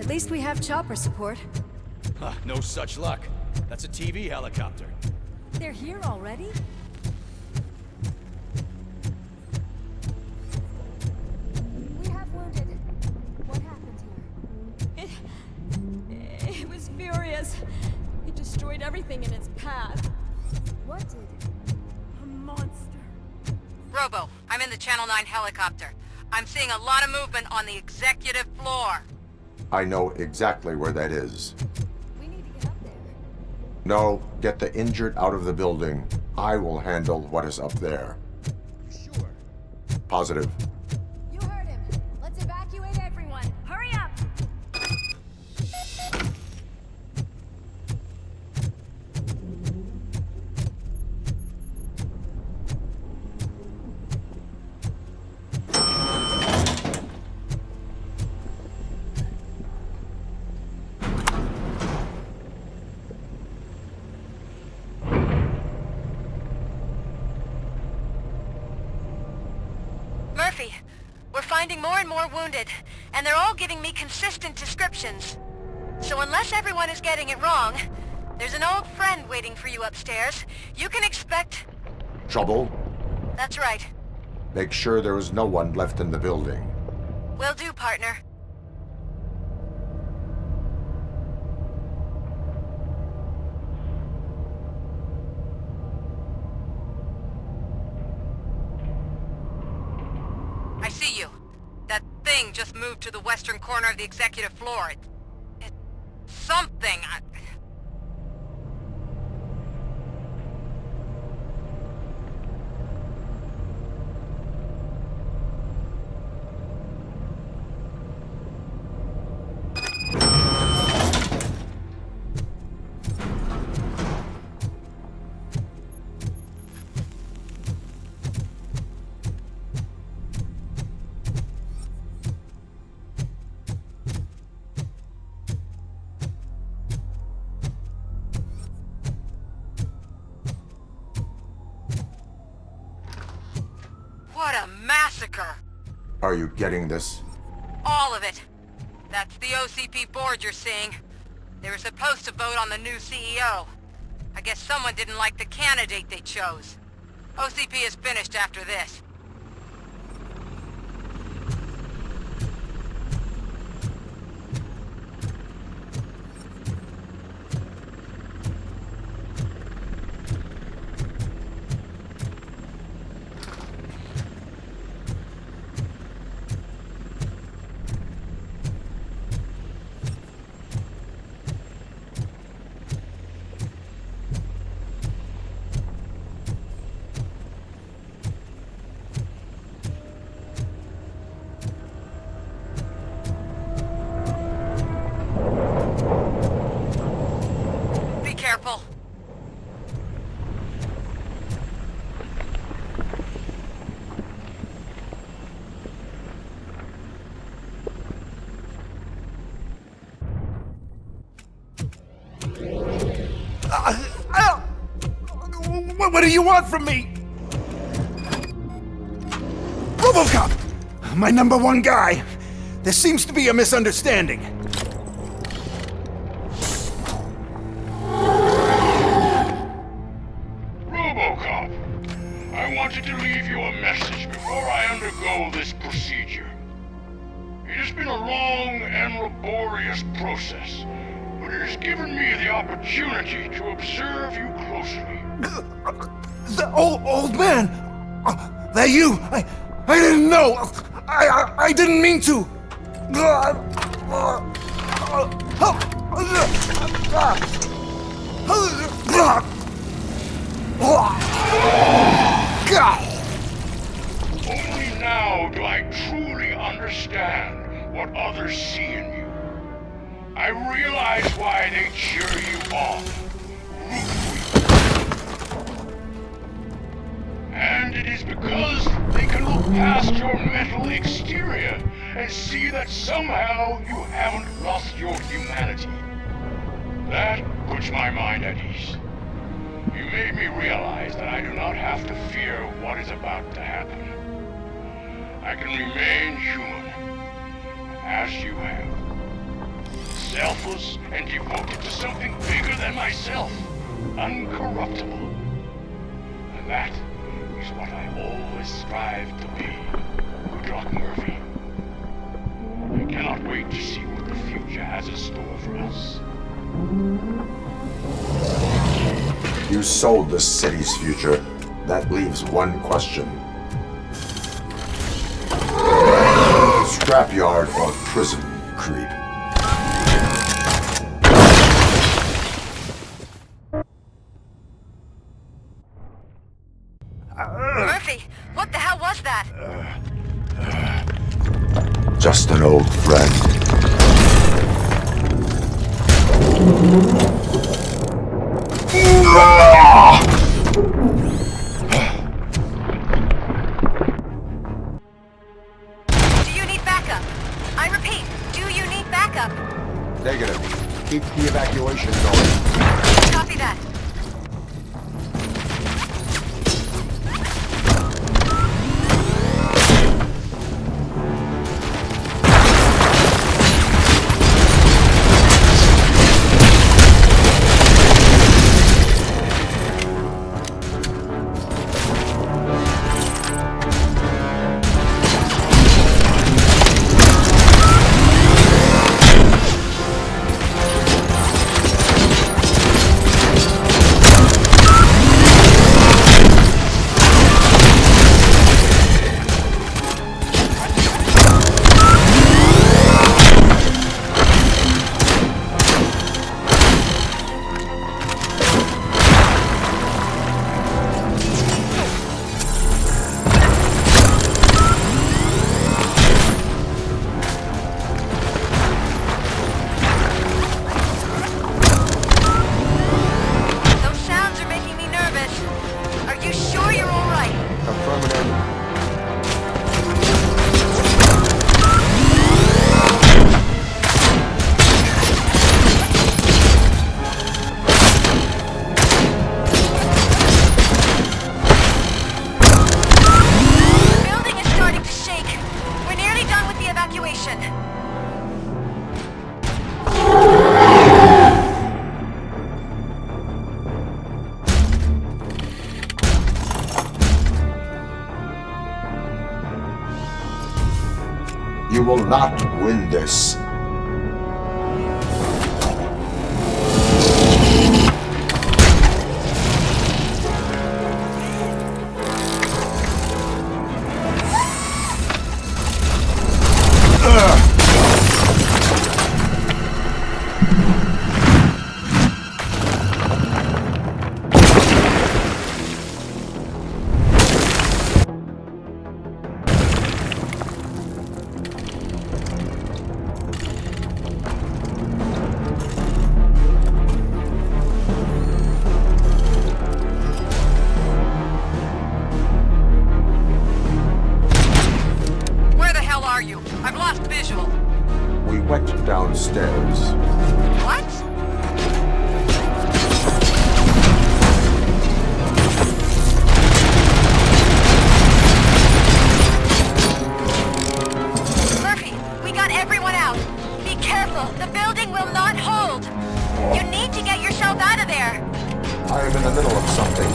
At least we have chopper support. Huh, no such luck. That's a TV helicopter. They're here already? We have wounded. What happened here? It was furious. It destroyed everything in its path. What did? A monster. Robo, I'm in the Channel 9 helicopter. I'm seeing a lot of movement on the executive floor. I know exactly where that is. We need to get up there. No, get the injured out of the building. I will handle what is up there. Sure. Positive. You heard him. Let's evacuate everyone. Hurry up! Murphy, we're finding more and more wounded, and they're all giving me consistent descriptions. So unless everyone is getting it wrong, there's an old friend waiting for you upstairs. You can expect... Trouble? That's right. Make sure there is no one left in the building. Will do, partner. I see you. That thing just moved to the western corner of the executive floor. It's something. What a massacre! Are you getting this? All of it. That's the OCP board you're seeing. They were supposed to vote on the new CEO. I guess someone didn't like the candidate they chose. OCP is finished after this. Be careful. What do you want from me? RoboCop! My number one guy. There seems to be a misunderstanding. RoboCop, I wanted to leave you a message before I undergo this procedure. It has been a long and laborious process, but it has given me the opportunity to observe you closely. The old man! That you! I didn't know! I didn't mean to! Only now do I truly understand what others see in you. I realize why they cheer you on, root for you. And it is because they can look past your metal exterior and see that somehow you haven't lost your humanity. That puts my mind at ease. You made me realize that I do not have to fear what is about to happen. I can remain human, as you have. selfless and devoted to something bigger than myself. Uncorruptible. And that is what I always strive to be. Good luck, Murphy. I cannot wait to see what the future has in store for us. You sold the city's future. That leaves one question. Scrapyard or prison, creep? Murphy, what the hell was that? Just an old friend. Do you need backup? I repeat, do you need backup? Negative. Keep the evacuation going. Copy that. You will not win this. We went downstairs. What? Murphy, we got everyone out. Be careful. The building will not hold. You need to get yourself out of there. I am in the middle of something.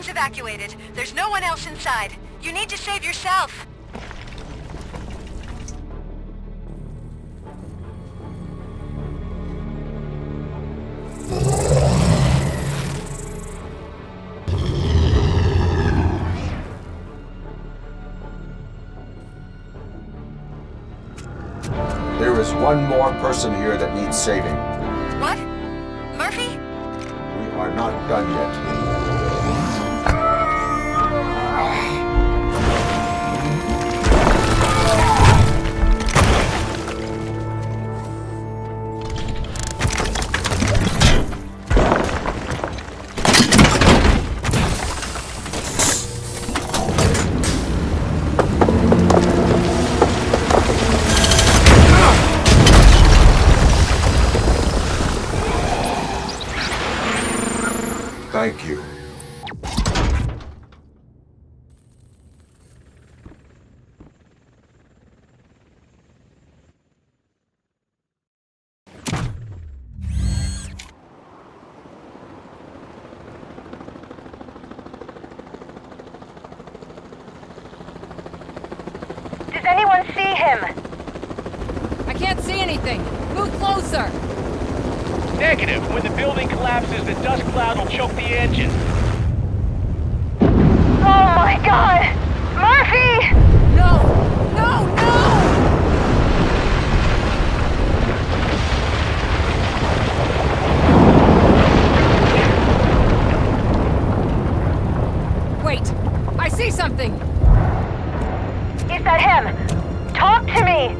building's evacuated. There's no one else inside. You need to save yourself. There is one more person here that needs saving. What? Murphy? We are not done yet. Thank you. Does anyone see him? I can't see anything. Move closer. Negative. When the building collapses, the dust cloud will choke the engine. Oh my god! Murphy! No! No! No! Wait! I see something! Is that him? Talk to me!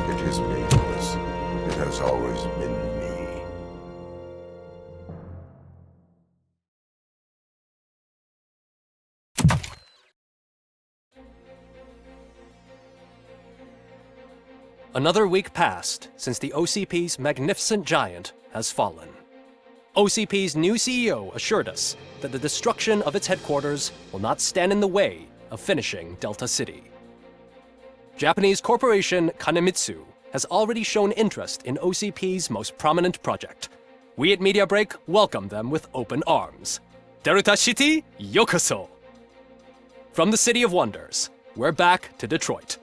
It is me, Louis. It has always been me. Another week passed since the OCP's magnificent giant has fallen. OCP's new CEO assured us that the destruction of its headquarters will not stand in the way of finishing Delta City. Japanese corporation Kanemitsu has already shown interest in OCP's most prominent project. We at Media Break welcome them with open arms. Delta City, yokoso! From the City of Wonders, we're back to Detroit.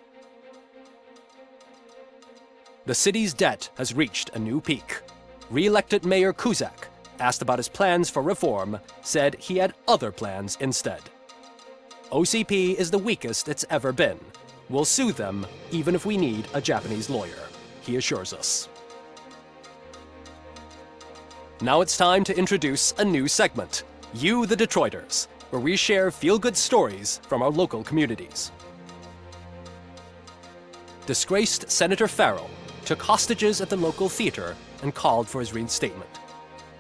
The city's debt has reached a new peak. Re-elected Mayor Kuzak, asked about his plans for reform, said he had other plans instead. OCP is the weakest it's ever been. We'll sue them even if we need a Japanese lawyer, he assures us. Now it's time to introduce a new segment, You the Detroiters, where we share feel-good stories from our local communities. Disgraced Senator Farrell took hostages at the local theater and called for his reinstatement.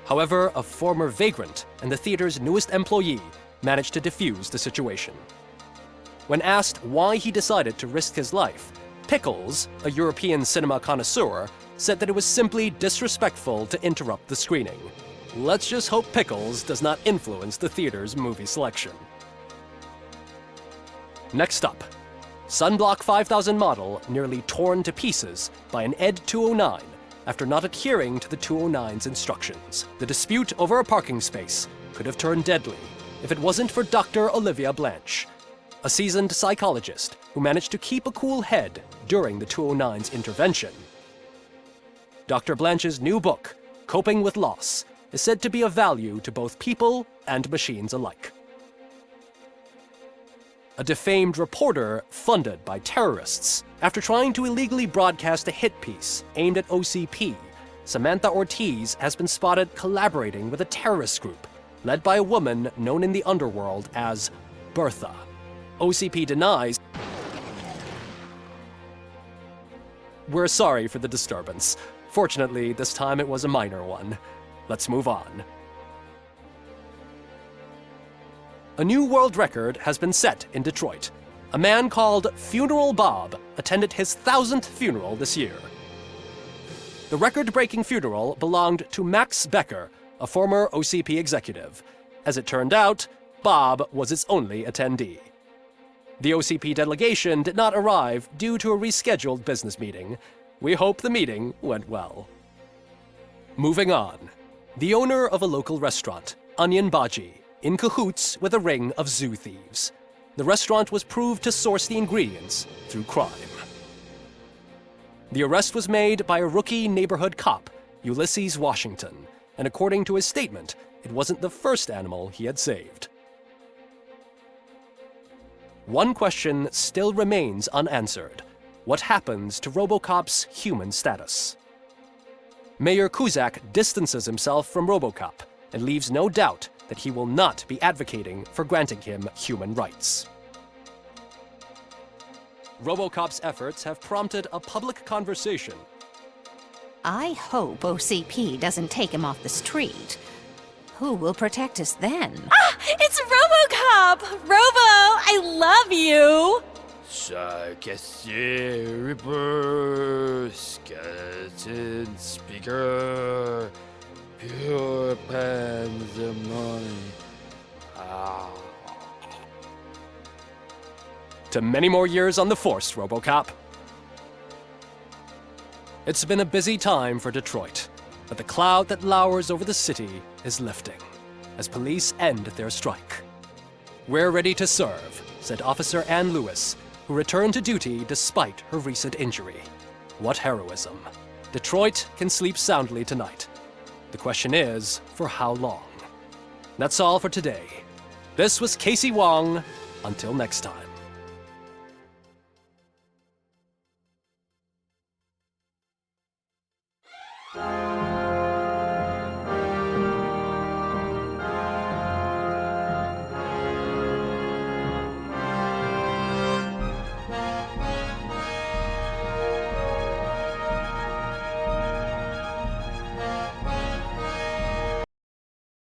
However, a former vagrant and the theater's newest employee managed to defuse the situation. When asked why he decided to risk his life, Pickles, a European cinema connoisseur, said that it was simply disrespectful to interrupt the screening. Let's just hope Pickles does not influence the theater's movie selection. Next up, Sunblock 5000 model nearly torn to pieces by an ED 209 after not adhering to the 209's instructions. The dispute over a parking space could have turned deadly if it wasn't for Dr. Olivia Blanche, a seasoned psychologist who managed to keep a cool head during the 209's intervention. Dr. Blanche's new book, Coping with Loss, is said to be of value to both people and machines alike. A defamed reporter funded by terrorists. After trying to illegally broadcast a hit piece aimed at OCP, Samantha Ortiz has been spotted collaborating with a terrorist group led by a woman known in the underworld as Bertha. OCP denies. We're sorry for the disturbance. Fortunately, this time it was a minor one. Let's move on. A new world record has been set in Detroit. A man called Funeral Bob attended his 1000th funeral this year. The record-breaking funeral belonged to Max Becker, a former OCP executive. As it turned out, Bob was its only attendee. The OCP delegation did not arrive due to a rescheduled business meeting. We hope the meeting went well. Moving on. The owner of a local restaurant, Onion Baji, in cahoots with a ring of zoo thieves. The restaurant was proved to source the ingredients through crime. The arrest was made by a rookie neighborhood cop, Ulysses Washington, and according to his statement, it wasn't the first animal he had saved. One question still remains unanswered. What happens to RoboCop's human status? Mayor Kuzak distances himself from RoboCop and leaves no doubt that he will not be advocating for granting him human rights. RoboCop's efforts have prompted a public conversation. I hope OCP doesn't take him off the street. Who will protect us then? Ah! It's RoboCop! Robo, I love you! Ripper, skeleton speaker, pure pandemonium. To many more years on the force, RoboCop. It's been a busy time for Detroit, but the cloud that lowers over the city is lifting as police end their strike. "We're ready to serve," said Officer Ann Lewis, who returned to duty despite her recent injury. What heroism. Detroit can sleep soundly tonight. The question is, for how long? That's all for today. This was Casey Wong. Until next time.